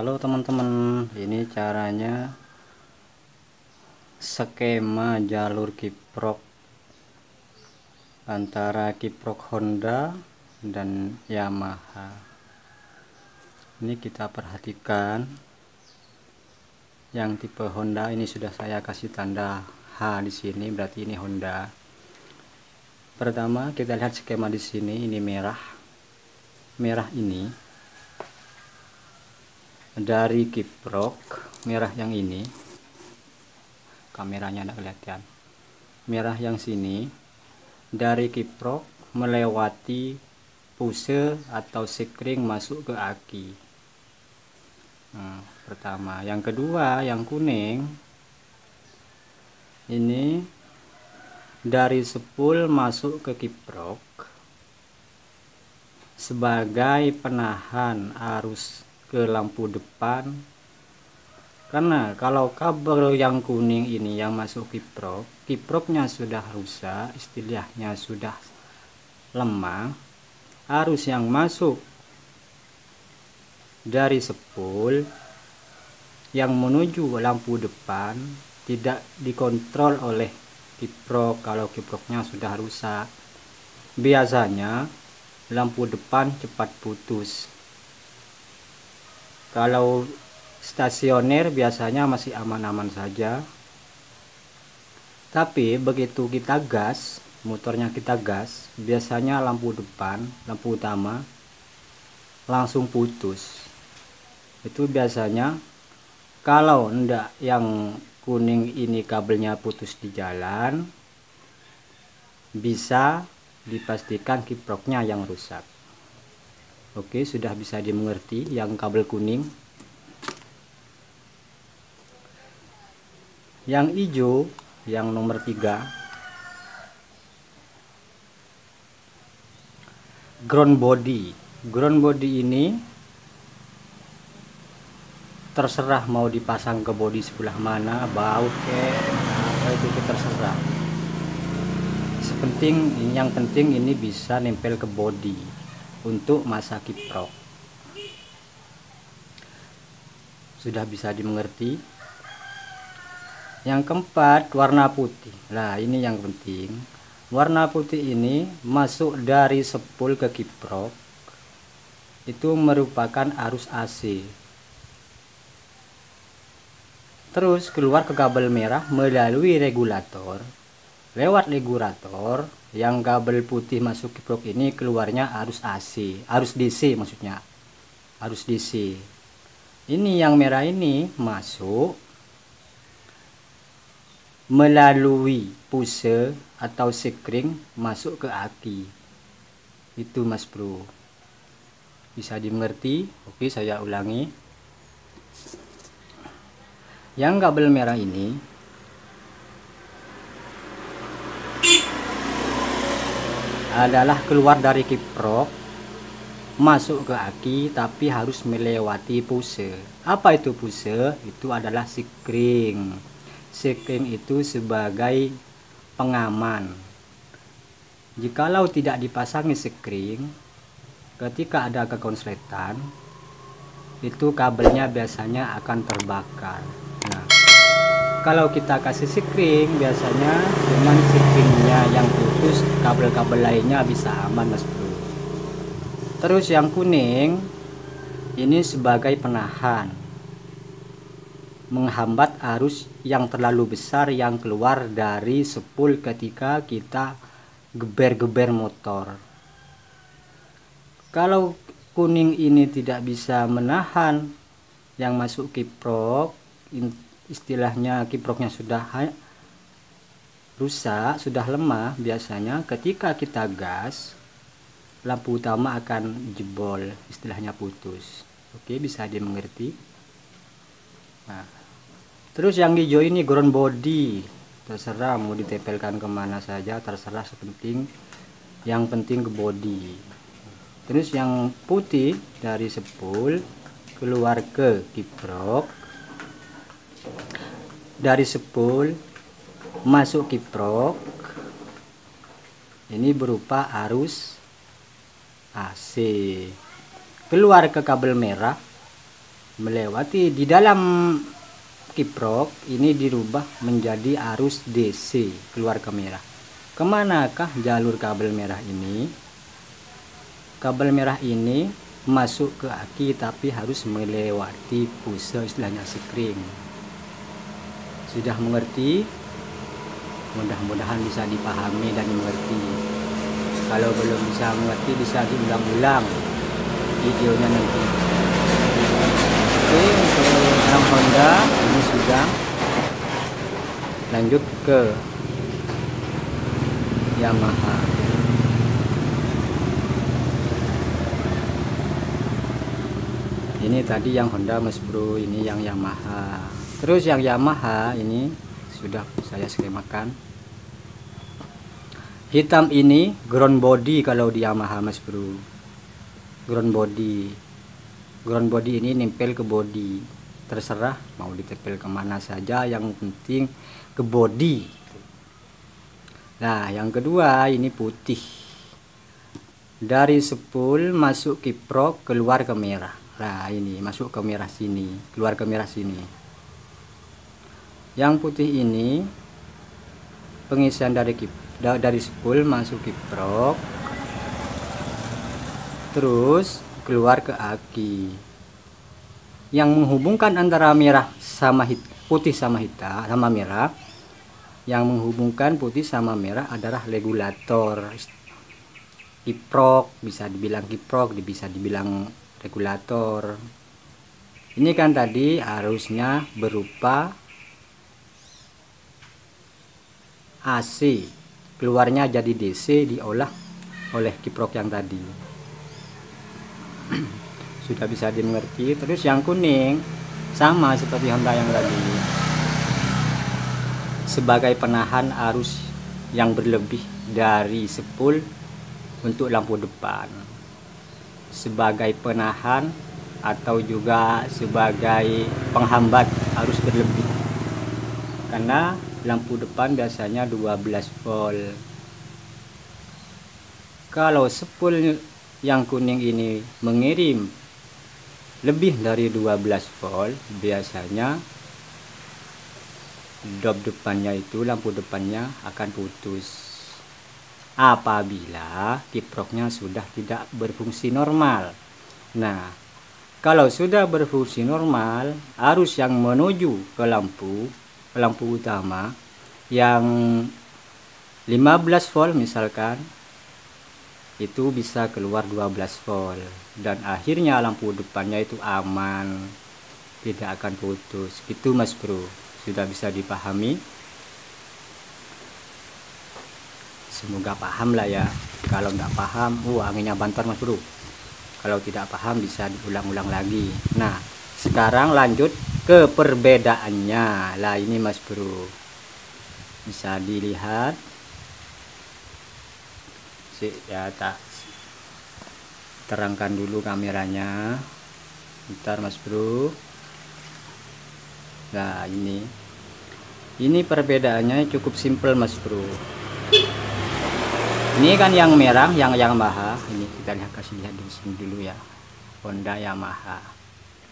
Halo teman-teman, ini caranya skema jalur kiprok antara kiprok Honda dan Yamaha. Ini kita perhatikan, yang tipe Honda ini sudah saya kasih tanda H di sini, berarti ini Honda. Pertama kita lihat skema di sini, ini merah. Merah ini dari kiprok, merah yang ini, kameranya tidak kelihatan. Merah yang sini dari kiprok melewati puse atau sekring masuk ke aki. Pertama, yang kedua yang kuning ini dari sepul masuk ke kiprok sebagai penahan arus ke lampu depan. Karena kalau kabel yang kuning ini yang masuk kiprok, kiproknya sudah rusak, istilahnya sudah lemah, arus yang masuk dari sepul yang menuju lampu depan tidak dikontrol oleh kiprok. Kalau kiproknya sudah rusak, biasanya lampu depan cepat putus. Kalau stasioner biasanya masih aman-aman saja, tapi begitu kita gas, motornya kita gas, biasanya lampu depan, lampu utama langsung putus. Itu biasanya kalau enggak yang kuning ini kabelnya putus di jalan, bisa dipastikan kiproknya yang rusak. Oke, sudah bisa dimengerti yang kabel kuning. Yang hijau, yang nomor 3, ground body. Ground body ini terserah mau dipasang ke bodi sebelah mana, baut apa itu terserah. Yang penting ini bisa nempel ke bodi untuk masa kiprok. Sudah bisa dimengerti. Yang keempat, warna putih. Nah, ini yang penting. Warna putih ini masuk dari sepul ke kiprok. Itu merupakan arus AC. Terus keluar ke kabel merah melalui regulator. Lewat regulator, yang kabel putih masuk kiprok ini keluarnya arus AC, arus DC maksudnya. Arus DC. Ini yang merah ini masuk melalui puse atau sekring masuk ke aki. Itu Mas Bro. Bisa dimengerti? Oke, saya ulangi. Yang kabel merah ini adalah keluar dari kiprok masuk ke aki, tapi harus melewati puse. Apa itu puse? Itu adalah sekring. Sekring itu sebagai pengaman. Jikalau tidak dipasangi sekring, ketika ada kekonsletan, itu kabelnya biasanya akan terbakar. Nah, kalau kita kasih sekring, biasanya cuman sekringnya yang putus, kabel-kabel lainnya bisa aman, Mas Bro. Terus yang kuning ini sebagai penahan, menghambat arus yang terlalu besar yang keluar dari sepul ketika kita geber-geber motor. Kalau kuning ini tidak bisa menahan yang masuk kiprok, istilahnya kiproknya sudah rusak, sudah lemah, biasanya ketika kita gas, lampu utama akan jebol, istilahnya putus. Oke, bisa dimengerti. Nah, terus yang hijau ini ground body, terserah mau ditempelkan kemana saja, terserah, yang penting ke body. Terus yang putih dari sepul keluar ke kiprok, dari sepul masuk kiprok, ini berupa arus AC. Keluar ke kabel merah melewati di dalam kiprok ini dirubah menjadi arus DC keluar ke merah. Kemanakah jalur kabel merah ini? Kabel merah ini masuk ke aki tapi harus melewati puse, istilahnya spring. Sudah mengerti? Mudah-mudahan bisa dipahami dan dimengerti. Kalau belum bisa mengerti bisa diulang-ulang videonya nanti. Oke, untuk yang Honda ini sudah. Lanjut ke Yamaha. Ini tadi yang Honda Mas Bro, ini yang Yamaha. Terus yang Yamaha ini sudah saya skemakan. Hitam ini ground body kalau di Yamaha Mas Bro. Ground body. Ground body ini nempel ke body. Terserah mau ditempel kemana saja, yang penting ke body. Nah, yang kedua ini putih. Dari spool masuk kiprok keluar ke merah. Nah, ini masuk ke merah sini, keluar ke merah sini. Yang putih ini pengisian dari spool masuk kiprok, terus keluar ke aki. Yang menghubungkan antara merah sama putih sama hitam sama merah, yang menghubungkan putih sama merah adalah regulator kiprok, bisa dibilang kiprok, bisa dibilang regulator. Ini kan tadi arusnya berupa AC, keluarnya jadi DC, diolah oleh kiprok yang tadi. Sudah bisa dimengerti. Terus yang kuning sama seperti Honda yang tadi, sebagai penahan arus yang berlebih dari spool untuk lampu depan, sebagai penahan atau juga sebagai penghambat arus berlebih, karena lampu depan biasanya 12 volt. Kalau spool yang kuning ini mengirim lebih dari 12 volt, biasanya dop depannya itu, lampu depannya akan putus apabila kiproknya sudah tidak berfungsi normal. Nah, kalau sudah berfungsi normal, arus yang menuju ke lampu utama yang 15 volt misalkan, itu bisa keluar 12 volt dan akhirnya lampu depannya itu aman, tidak akan putus. Gitu Mas Bro, sudah bisa dipahami? Semoga paham lah ya. Kalau nggak paham, anginnya banter Mas Bro. Kalau tidak paham bisa diulang-ulang lagi. Nah, sekarang lanjut ke perbedaannya. Lah ini Mas Bro, bisa dilihat. Ya, tak terangkan dulu kameranya. Bentar Mas Bro. Nah, ini perbedaannya cukup simpel Mas Bro. Ini kan yang merah, yang Yamaha. Ini kita kasih lihat di sini dulu ya. Honda Yamaha.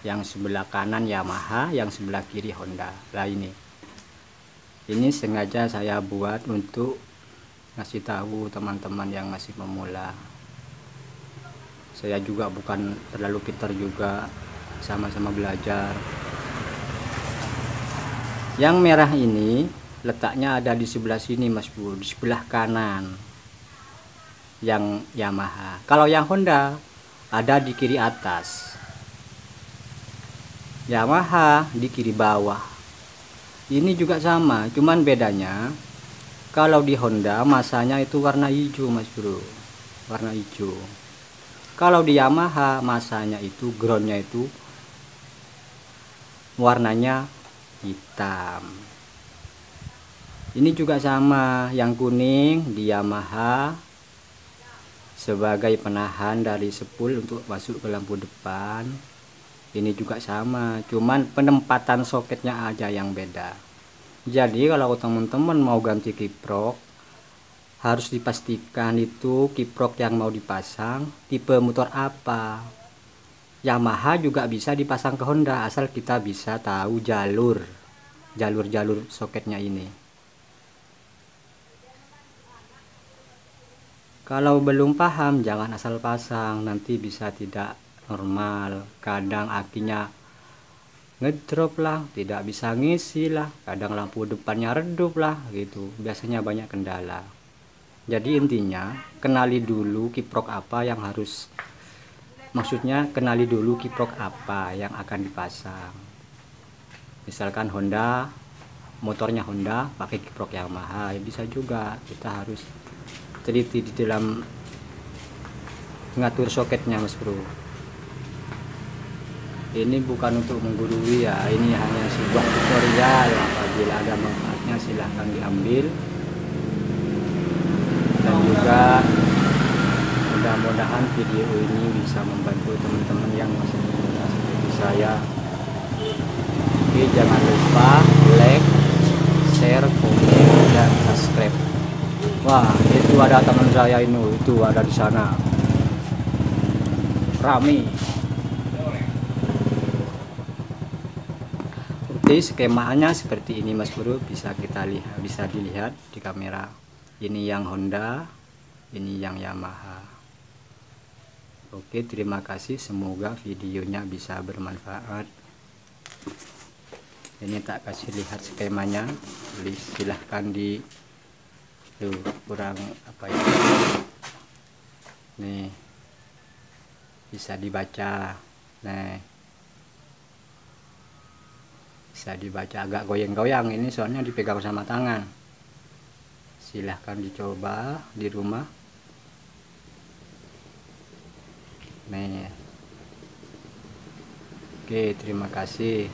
Yang sebelah kanan Yamaha, yang sebelah kiri Honda. Lah ini sengaja saya buat untuk ngasih tahu teman-teman yang masih memula. Saya juga bukan terlalu pintar juga, sama-sama belajar. Yang merah ini letaknya ada di sebelah sini Mas Bro, di sebelah kanan yang Yamaha. Kalau yang Honda ada di kiri atas, Yamaha di kiri bawah. Ini juga sama, cuman bedanya kalau di Honda masanya itu warna hijau Mas Bro, warna hijau. Kalau di Yamaha masanya itu groundnya itu warnanya hitam. Ini juga sama, yang kuning di Yamaha sebagai penahan dari spool untuk masuk ke lampu depan. Ini juga sama, cuman penempatan soketnya aja yang beda. Jadi kalau teman-teman mau ganti kiprok, harus dipastikan itu kiprok yang mau dipasang tipe motor apa. Yamaha juga bisa dipasang ke Honda, asal kita bisa tahu jalur soketnya ini. Kalau belum paham jangan asal pasang, nanti bisa tidak normal. Kadang akinya ngedrop lah, tidak bisa ngisi lah, kadang lampu depannya redup lah gitu. Biasanya banyak kendala. Jadi intinya kenali dulu kiprok apa yang harus, maksudnya kenali dulu kiprok apa yang akan dipasang. Misalkan Honda, motornya Honda pakai kiprok Yamaha, ya bisa juga. Kita harus teliti di dalam mengatur soketnya, Mas Bro. Ini bukan untuk menggurui ya, ini hanya sebuah tutorial. Apabila ada manfaatnya silahkan diambil, dan juga mudah-mudahan video ini bisa membantu teman-teman yang masih muda seperti saya. Oke, jangan lupa like, share, komen, dan subscribe. Wah, itu ada teman saya itu ada di sana, rame. Oke, skemanya seperti ini Mas Bro, bisa dilihat di kamera. Ini yang Honda, ini yang Yamaha. Oke, terima kasih, semoga videonya bisa bermanfaat. Ini tak kasih lihat skemanya, silahkan di kurang apa ya, nih bisa dibaca. Nah, bisa dibaca, agak goyang-goyang ini soalnya dipegang sama tangan. Silahkan dicoba di rumah. Nih. Oke, terima kasih.